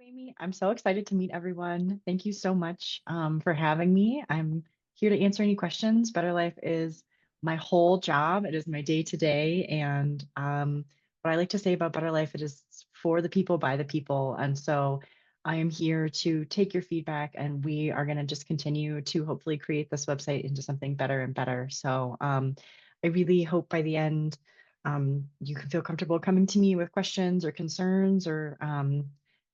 Amy. I'm so excited to meet everyone. Thank you so much for having me. I'm here to answer any questions. Better Life is my whole job. It is my day to day. And what I like to say about Better Life, it is for the people, by the people. And so I am here to take your feedback, and we are going to just continue to hopefully create this website into something better and better. So I really hope by the end, you can feel comfortable coming to me with questions or concerns or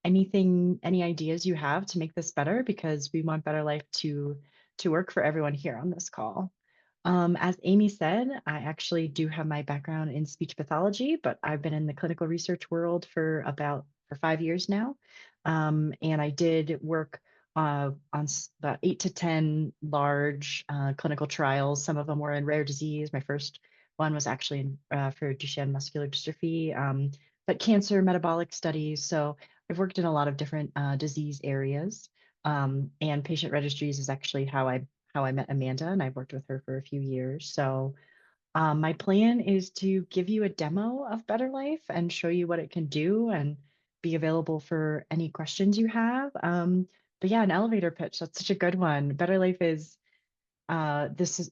anything, any ideas you have to make this better, because we want Better Life to work for everyone here on this call. As Amy said, I actually do have my background in speech pathology, but I've been in the clinical research world for 5 years now. And I did work on about 8 to 10 large clinical trials. Some of them were in rare disease. My first one was actually for Duchenne muscular dystrophy, but cancer, metabolic studies. So I've worked in a lot of different disease areas, and patient registries is actually how I met Amanda, and I've worked with her for a few years. So my plan is to give you a demo of Better Life and show you what it can do, and be available for any questions you have. But yeah, an elevator pitch, that's such a good one. Better Life is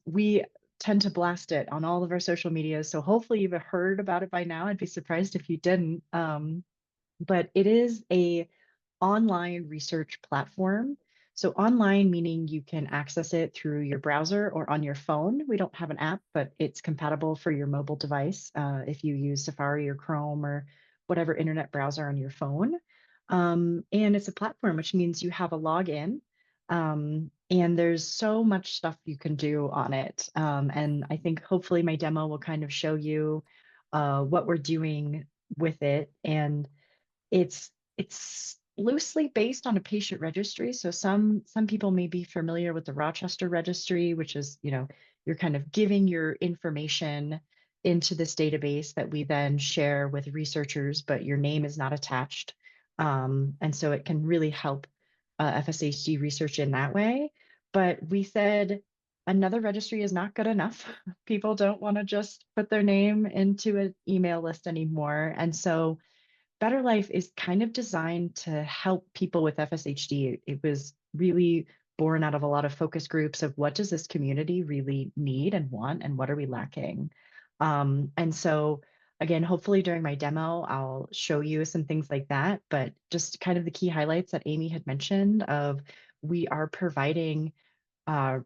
we tend to blast it on all of our social media. So hopefully you've heard about it by now. I'd be surprised if you didn't. But it is a online research platform. So online meaning you can access it through your browser or on your phone. We don't have an app, but it's compatible for your mobile device if you use Safari or Chrome or whatever internet browser on your phone. And it's a platform, which means you have a login. And there's so much stuff you can do on it. And I think hopefully my demo will kind of show you what we're doing with it. And it's loosely based on a patient registry. So some people may be familiar with the Rochester registry, which is, you're kind of giving your information into this database that we then share with researchers, but your name is not attached. And so it can really help FSHD research in that way. But we said another registry is not good enough. People don't want to just put their name into an email list anymore. And so Better Life is kind of designed to help people with FSHD. It was really born out of a lot of focus groups of what does this community really need and want, and what are we lacking? And so, again, hopefully during my demo, I'll show you some things like that, but just kind of the key highlights that Amy had mentioned of we are providing uh,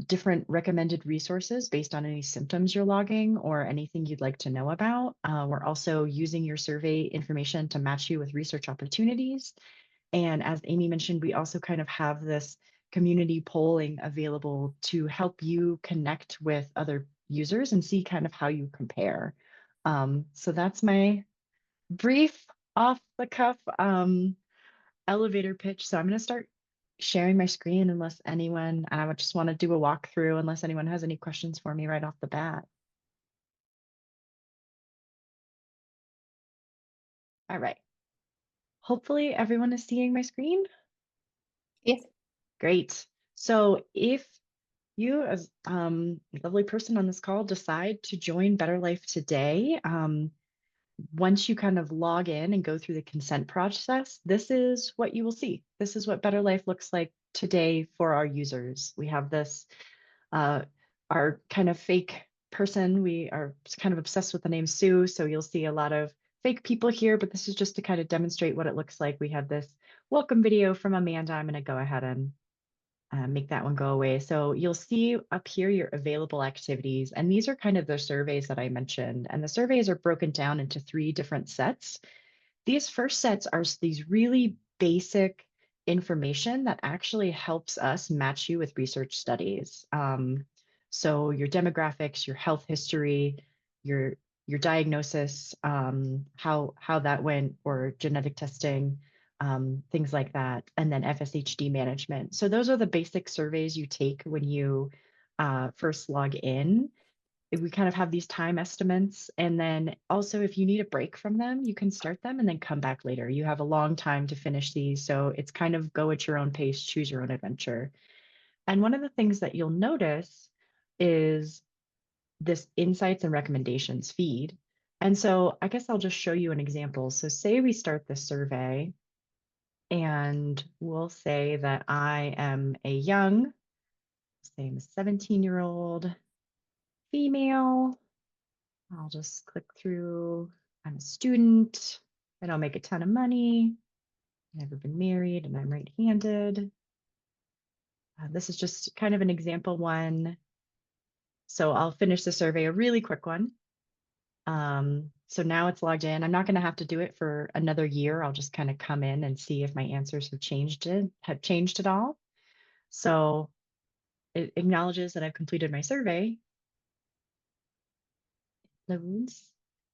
different recommended resources based on any symptoms you're logging or anything you'd like to know about. We're also using your survey information to match you with research opportunities. And as Amy mentioned, we also kind of have this community polling available to help you connect with other users and see kind of how you compare. So that's my brief off the cuff elevator pitch. So I'm going to start sharing my screen unless anyone, and I would just want to do a walkthrough unless anyone has any questions for me right off the bat. All right. Hopefully everyone is seeing my screen. Yes. Great. So if you as a lovely person on this call decide to join Better Life today, once you kind of log in and go through the consent process, this is what you will see. This is what Better Life looks like today for our users. We have this uh, our kind of fake person. We are kind of obsessed with the name Sue. So you'll see a lot of fake people here, but this is just to kind of demonstrate what it looks like. We have this welcome video from Amanda. I'm going to go ahead and make that one go away. So you'll see up here your available activities. And these are kind of the surveys that I mentioned. And the surveys are broken down into 3 different sets. These first sets are these really basic information that actually helps us match you with research studies. So your demographics, your health history, your your diagnosis, how that went, or genetic testing, things like that, and then FSHD management. So those are the basic surveys you take when you first log in. We kind of have these time estimates. And then also, if you need a break from them, you can start them and then come back later. You have a long time to finish these. So it's kind of go at your own pace, choose your own adventure. And one of the things that you'll notice is this insights and recommendations feed. And so I guess I'll just show you an example. So say we start the survey And we'll say that I am a young, say I'm a 17-year-old female. I'll just click through. I'm a student. I don't make a ton of money. Never been married, and I'm right-handed. This is just kind of an example one. So I'll finish the survey, a really quick one. So now it's logged in. I'm not going to have to do it for another year. I'll just kind of come in and see if my answers have changed at all. So it acknowledges that I've completed my survey. Loads.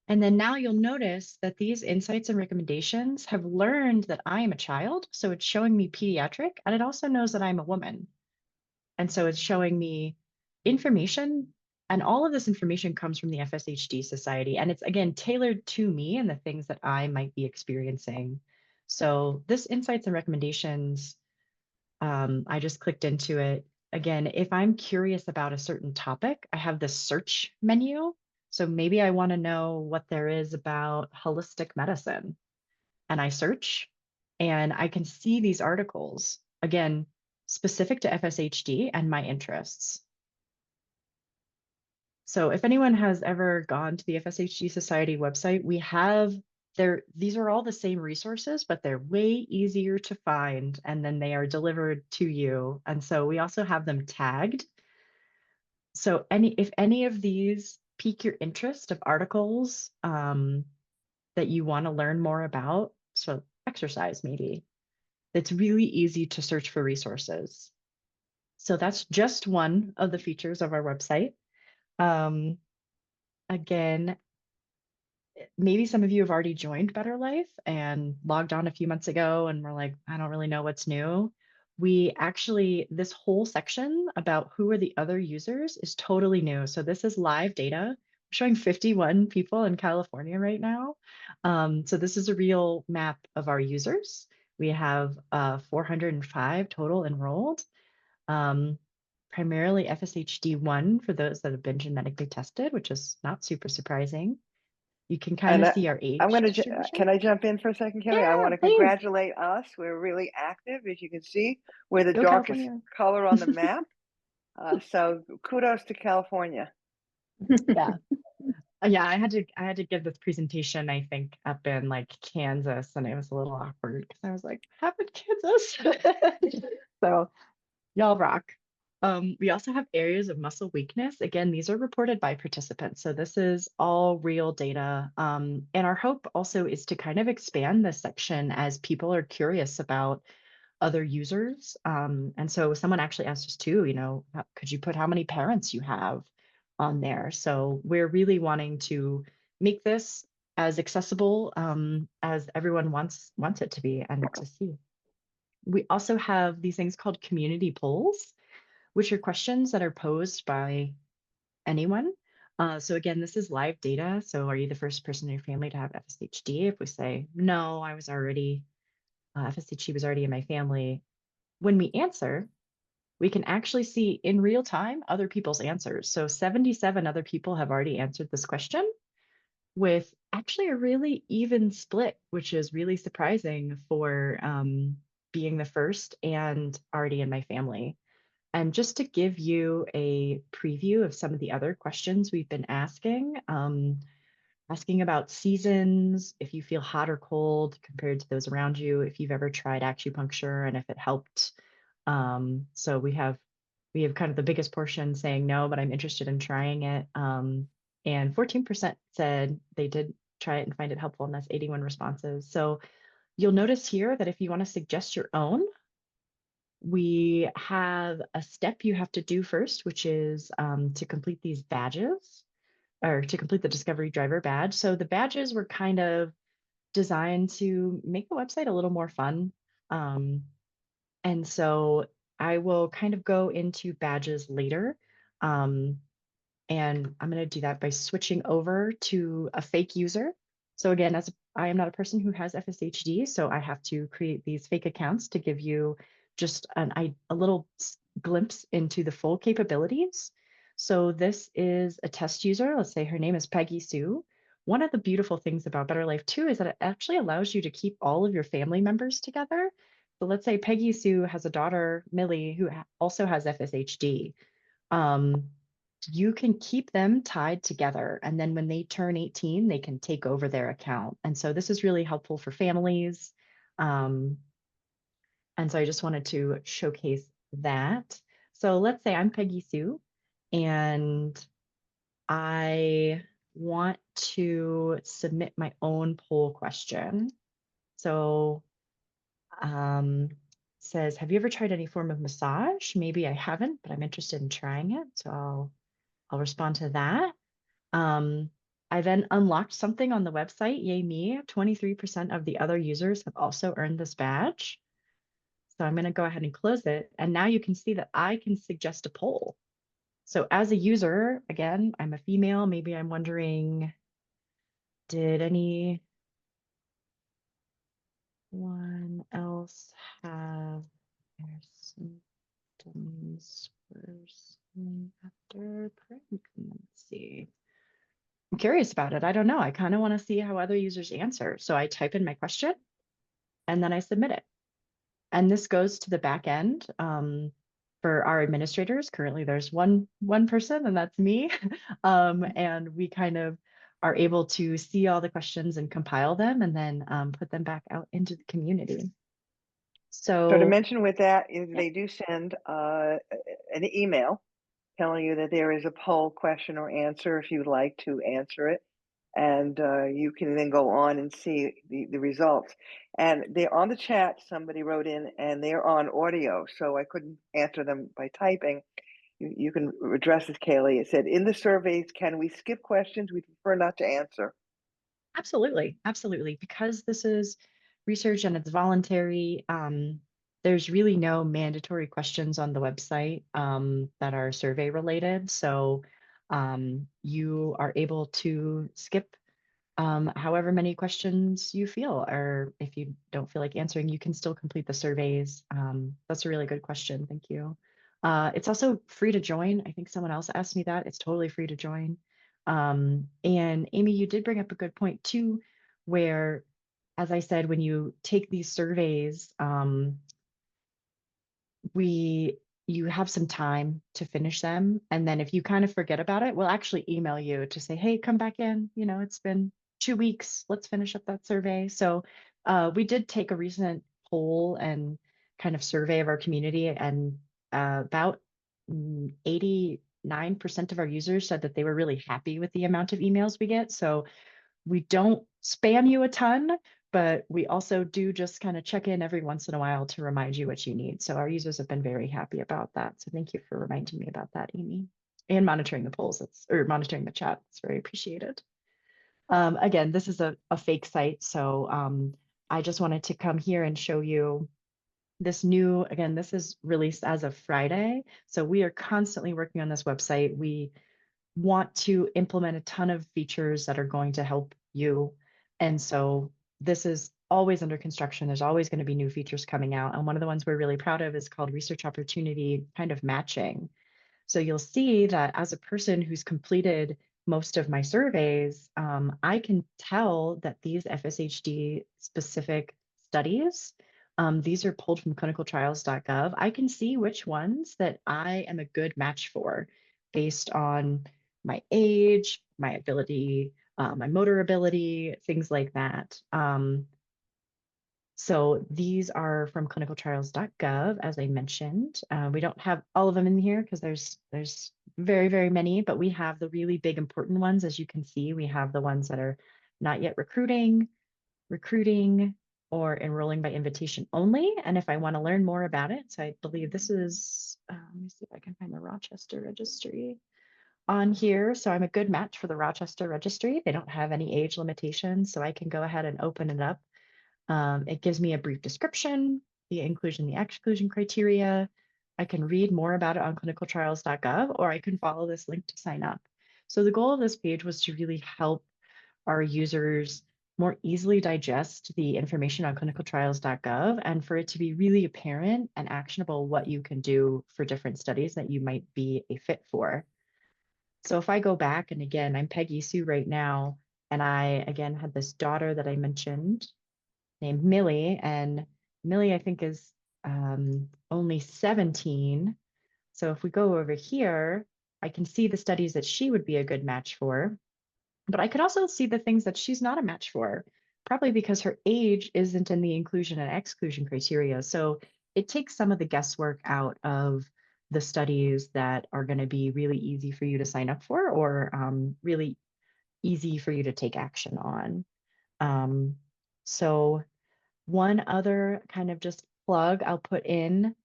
And then now you'll notice that these insights and recommendations have learned that I am a child. So it's showing me pediatric, and it also knows that I'm a woman. And so it's showing me information. And all of this information comes from the FSHD Society. And it's, again, tailored to me and the things that I might be experiencing. So this insights and recommendations, I just clicked into it. Again, if I'm curious about a certain topic, I have this search menu. So maybe I want to know what there is about holistic medicine. And I search and I can see these articles, again, specific to FSHD and my interests. So if anyone has ever gone to the FSHD Society website, we have these are all the same resources, but they're way easier to find, and then they are delivered to you. And so we also have them tagged. So if any of these pique your interest of articles that you want to learn more about, so exercise maybe, it's really easy to search for resources. So that's just one of the features of our website. Um, Again, maybe some of you have already joined BetterLife and logged on a few months ago and were like, I don't really know what's new. We actually, this whole section about who are the other users is totally new. So this is live data. We're showing 51 people in California right now. So this is a real map of our users. We have 405 total enrolled, primarily FSHD1 for those that have been genetically tested, which is not super surprising. You can kind And of see our I'm age going to, distribution. can I jump in for a second, Kelly? I Yeah, want to please. congratulate us. We're really active, as you can see. We're the Go darkest California. color on the map. So kudos to California. Yeah. Yeah, I had to give this presentation, I think, up in like Kansas, and it was a little awkward because I was like, "How in Kansas?" So y'all rock. We also have areas of muscle weakness. Again, these are reported by participants. So this is all real data. And our hope also is to kind of expand this section as people are curious about other users. And so someone actually asked us too, could you put how many parents you have on there? So we're really wanting to make this as accessible as everyone wants it to be and to see. We also have these things called community polls, which are questions that are posed by anyone. So again, this is live data. So are you the first person in your family to have FSHD? If we say, no, FSHD was already in my family. When we answer, we can actually see in real time other people's answers. So 77 other people have already answered this question with actually a really even split, which is really surprising for being the first and already in my family. And just to give you a preview of some of the other questions we've been asking about seasons, if you feel hot or cold compared to those around you, if you've ever tried acupuncture and if it helped. So we have kind of the biggest portion saying no, but I'm interested in trying it. And 14% said they did try it and find it helpful, and that's 81 responses. So you'll notice here that if you want to suggest your own, we have a step you have to do first, which is to complete these badges or to complete the Discovery Driver badge. So the badges were kind of designed to make the website a little more fun. And so I will kind of go into badges later. Um, and I'm going to do that by switching over to a fake user. So again, I am not a person who has FSHD, so I have to create these fake accounts to give you just a little glimpse into the full capabilities. So this is a test user. Let's say her name is Peggy Sue. one of the beautiful things about Better Life too is that it actually allows you to keep all of your family members together. So let's say Peggy Sue has a daughter, Millie, who also has FSHD. Um, you can keep them tied together. And then when they turn 18, they can take over their account. And so this is really helpful for families. Um, and so I just wanted to showcase that. So let's say I'm Peggy Sue and I want to submit my own poll question. So says, have you ever tried any form of massage? Maybe I haven't, but I'm interested in trying it. So I'll respond to that. Um, I then unlocked something on the website. Yay me, 23% of the other users have also earned this badge. So I'm going to go ahead and close it. And now you can see that I can suggest a poll. So as a user, again, I'm a female. Maybe I'm wondering, did anyone else have their symptoms worsening after pregnancy? I'm curious about it. I don't know. I kind of want to see how other users answer. So I type in my question and then I submit it. And this goes to the back end for our administrators. Currently, there's one person, and that's me. And we kind of are able to see all the questions and compile them, and then put them back out into the community. So to So, mention with that is yep, they do send an email telling you that there is a poll question or answer if you'd like to answer it. And you can then go on and see the results. And they're on the chat, somebody wrote in, and they're on audio, so I couldn't answer them by typing. You can address this, Kayleigh. It said, in the surveys, can we skip questions? We prefer not to answer. absolutely, absolutely. Because this is research and it's voluntary, there's really no mandatory questions on the website that are survey related. So you are able to skip however many questions you feel, or if you don't feel like answering, you can still complete the surveys. That's a really good question. Thank you. It's also free to join. I think someone else asked me that. It's totally free to join. And Amy, you did bring up a good point too, where, as I said, when you take these surveys, we you have some time to finish them, and then if you kind of forget about it, we'll actually email you to say, hey, come back in, it's been 2 weeks, let's finish up that survey. So we did take a recent poll and kind of survey of our community, and about 89% of our users said that they were really happy with the amount of emails we get. So we don't spam you a ton, but we also do just kind of check in every once in a while to remind you what you need. So our users have been very happy about that. So thank you for reminding me about that, Amy, and monitoring the polls. Or monitoring the chat. It's very appreciated. Again, this is a fake site, so I just wanted to come here and show you this new, again, this is released as of Friday. So we are constantly working on this website. We want to implement a ton of features that are going to help you. And so this is always under construction. There's always going to be new features coming out. And one of the ones we're really proud of is called research opportunity kind of matching. So you'll see that as a person who's completed most of my surveys, I can tell that these FSHD specific studies, these are pulled from clinicaltrials.gov. I can see which ones that I am a good match for based on my age, my ability, my motor ability, things like that. So these are from clinicaltrials.gov, as I mentioned. We don't have all of them in here because there's very, very many, but we have the really big important ones. As you can see, we have the ones that are not yet recruiting, or enrolling by invitation only. And if I want to learn more about it, so I believe this is, let me see if I can find the Rochester registry on here. So I'm a good match for the Rochester registry. They don't have any age limitations, so I can go ahead and open it up. It gives me a brief description, the inclusion, the exclusion criteria. I can read more about it on clinicaltrials.gov, or I can follow this link to sign up. So the goal of this page was to really help our users more easily digest the information on clinicaltrials.gov and for it to be really apparent and actionable what you can do for different studies that you might be a fit for. So if I go back, and again, I'm Peggy Sue right now, And I, again, had this daughter that I mentioned named Millie. And Millie, I think, is only 17. So if we go over here, I can see the studies that she would be a good match for. But I could also see the things that she's not a match for, probably because her age isn't in the inclusion and exclusion criteria. So it takes some of the guesswork out of the studies that are going to be really easy for you to sign up for, or really easy for you to take action on. Um, so one other kind of just plug I'll put in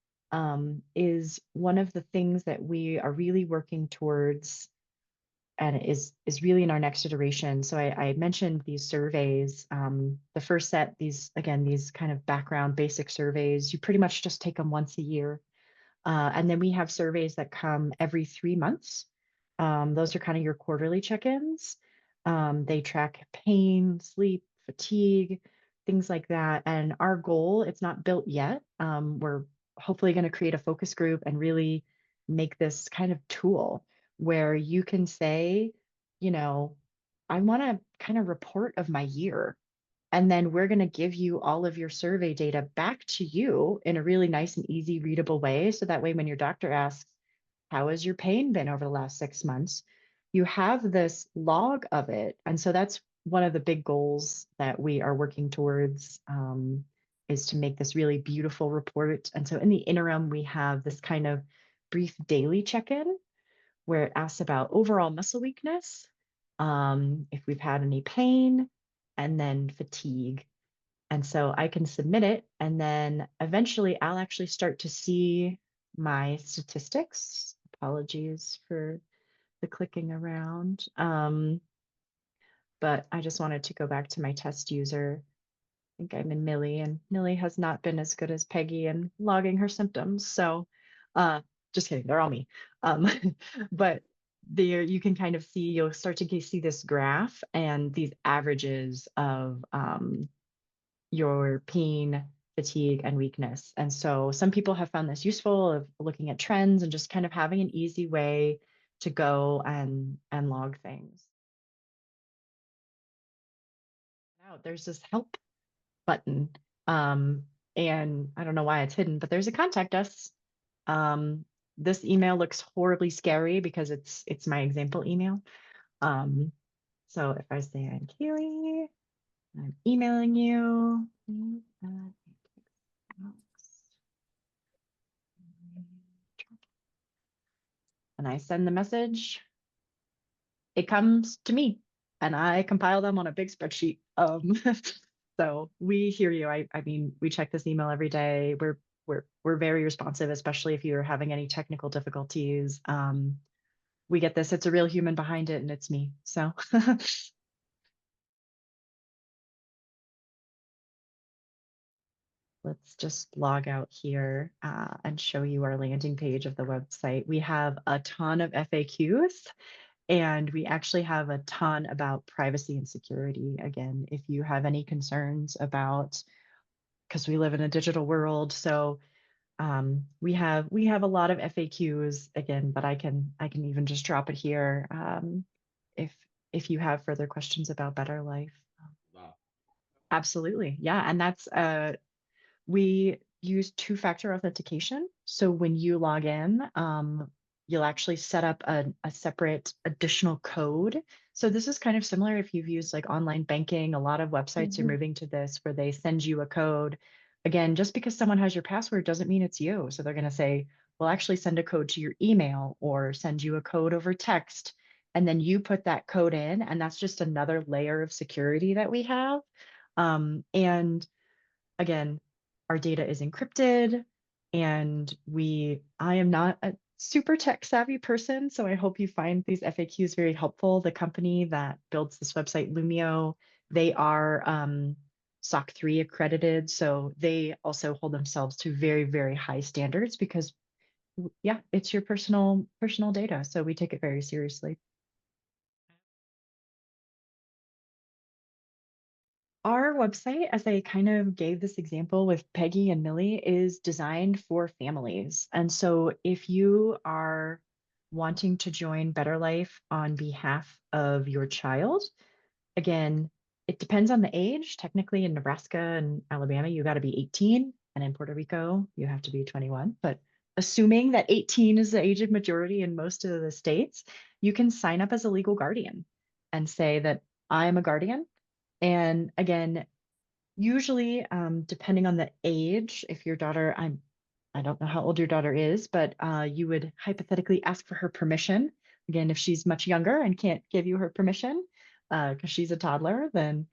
is one of the things that we are really working towards, and is really in our next iteration. So I mentioned these surveys. The first set, these again, these kind of background basic surveys, you pretty much just take them once a year. And then we have surveys that come every 3 months. Those are kind of your quarterly check-ins. They track pain, sleep, fatigue, things like that. And our goal, it's not built yet. We're hopefully going to create a focus group and really make this kind of tool where you can say, you know, I want to kind of report of my year. And then we're going to give you all of your survey data back to you in a really nice and easy readable way. So that way, when your doctor asks, how has your pain been over the last 6 months? You have this log of it. And so that's one of the big goals that we are working towards, is to make this really beautiful report. And so in the interim, we have this kind of brief daily check-in where it asks about overall muscle weakness, if we've had any pain, and then fatigue. And so I can submit it, and then eventually I'll actually start to see my statistics. Apologies for the clicking around. But I just wanted to go back to my test user. I think I'm in Millie, and Millie has not been as good as Peggy in logging her symptoms. So just kidding, they're all me. Um, but there you can kind of see, you'll start to see this graph and these averages of your pain, fatigue, and weakness. And so some people have found this useful, of looking at trends and just kind of having an easy way to go and log things. Now there's this help button. Um, and I don't know why it's hidden, but there's a contact us. Um, this email looks horribly scary because it's my example email. Um, so if I say I'm Kayleigh, I'm emailing you. And I send the message, it comes to me and I compile them on a big spreadsheet. So we hear you. I mean, we check this email every day. We're very responsive, especially if you're having any technical difficulties. We get this. It's a real human behind it, and it's me. So let's just log out here and show you our landing page of the website. We have a ton of FAQs. And we actually have a ton about privacy and security. Again, if you have any concerns about, because we live in a digital world, so we have a lot of FAQs again, but I can even just drop it here if if you have further questions about Better Life. Wow. Absolutely, yeah, and that's we use two-factor authentication. So when you log in, you'll actually set up a separate additional code. So this is kind of similar if you've used like online banking. A lot of websites are moving to this where they send you a code. Again, just because someone has your password doesn't mean it's you. So they're going to say, we'll actually send a code to your email or send you a code over text. And then you put that code in, and that's just another layer of security that we have. And again, our data is encrypted, and I am not a super tech savvy person, so I hope you find these FAQs very helpful. The company that builds this website, Lumio, they are SOC 3 accredited, so they also hold themselves to very, very high standards because yeah, it's your personal data, so we take it very seriously. Our website, as I kind of gave this example with Peggy and Millie, is designed for families. And so if you are wanting to join Better Life on behalf of your child, again, it depends on the age. Technically, in Nebraska and Alabama, you got to be 18, and in Puerto Rico, you have to be 21. But assuming that 18 is the age of majority in most of the states, you can sign up as a legal guardian and say that I am a guardian. And again, usually, depending on the age, if your daughter, I don't know how old your daughter is, but you would hypothetically ask for her permission. Again, if she's much younger and can't give you her permission because she's a toddler, then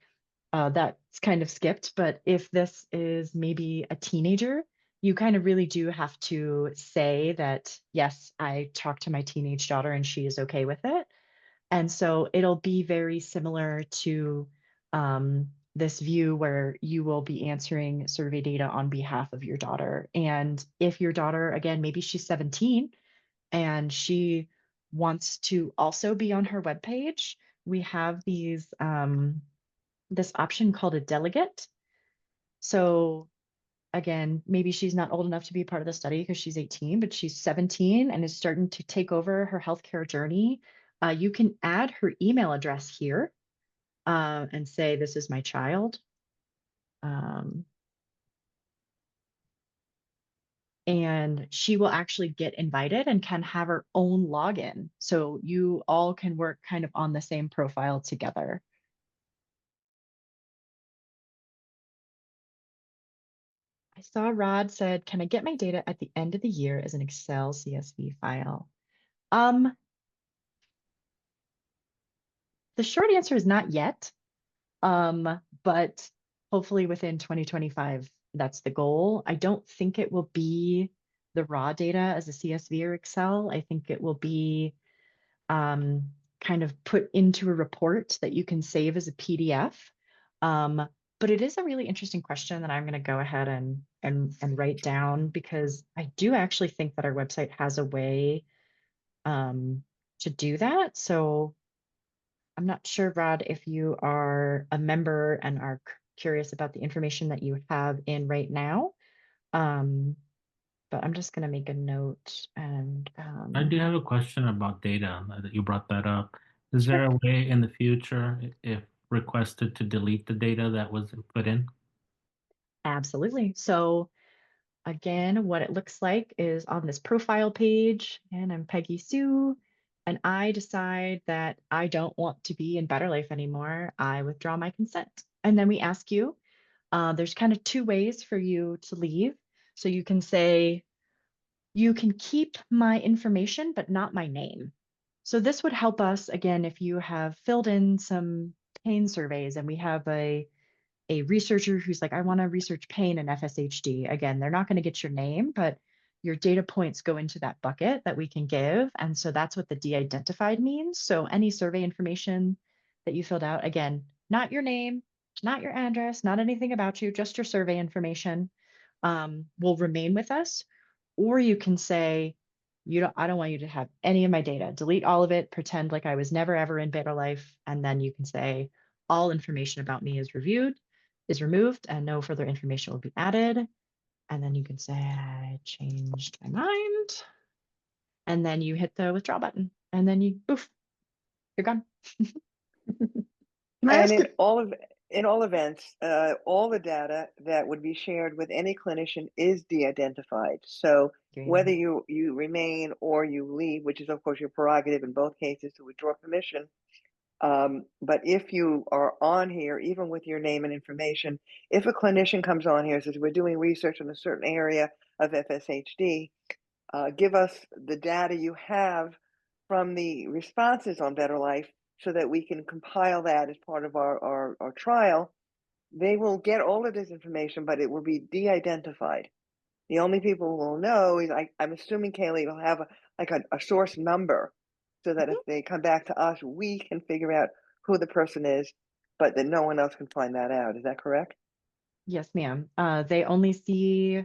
that's kind of skipped. But if this is maybe a teenager, you kind of really do have to say that, yes, I talked to my teenage daughter and she is okay with it. And so it'll be very similar to this view where you will be answering survey data on behalf of your daughter. And if your daughter, again, maybe she's 17 and she wants to also be on her webpage, we have this option called a delegate. So again, maybe she's not old enough to be part of the study because she's 18, but she's 17 and is starting to take over her healthcare journey. You can add her email address here and say, this is my child. Um, and she will actually get invited and can have her own login. So you all can work kind of on the same profile together. I saw Rod said, can I get my data at the end of the year as an Excel CSV file? Um, the short answer is not yet. But hopefully within 2025, that's the goal. I don't think it will be the raw data as a CSV or Excel. I think it will be kind of put into a report that you can save as a PDF. But it is a really interesting question that I'm going to go ahead and write down because I do actually think that our website has a way to do that. So I'm not sure, Rod, if you are a member and are curious about the information that you have in right now. Um, but I'm just going to make a note and I do have a question about data that you brought that up. Is sure, there a way in the future, if requested, to delete the data that was put in? absolutely. So again, what it looks like is on this profile page, and I'm Peggy Sue, and I decide that I don't want to be in Better Life anymore. I withdraw my consent. And then we ask you, there's kind of two ways for you to leave. So you can say, you can keep my information, but not my name. So this would help us again if you have filled in some pain surveys and we have a researcher who's like, I want to research pain and FSHD. Again, they're not going to get your name, but your data points go into that bucket that we can give. And so that's what the de-identified means. So any survey information that you filled out, again, not your name, not your address, not anything about you, just your survey information will remain with us. Or you can say, I don't want you to have any of my data. Delete all of it, pretend like I was never ever in Better Life. And then you can say, all information about me is removed, and no further information will be added. And then you can say, I changed my mind. And then you hit the withdraw button. And then you poof, you're gone. Can I And ask a in all events, all the data that would be shared with any clinician is de-identified. So whether you remain or you leave, which is of course your prerogative in both cases to withdraw permission, but if you are on here, even with your name and information, if a clinician comes on here and says, we're doing research in a certain area of FSHD, give us the data you have from the responses on Better Life so that we can compile that as part of our trial. They will get all of this information, but it will be de-identified. The only people who will know is, I'm assuming, Kayleigh, will have a source number so that if they come back to us, we can figure out who the person is, but that no one else can find that out. Is that correct? Yes, ma'am. They only see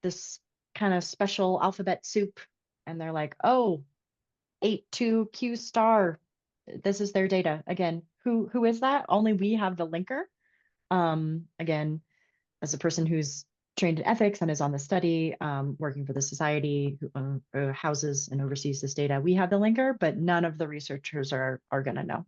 this kind of special alphabet soup and they're like, oh, 82Q star. This is their data. Again, who is that? Only we have the linker. Again, as a person who's trained in ethics and is on the study, working for the society who houses and oversees this data, we have the linker, but none of the researchers are going to know.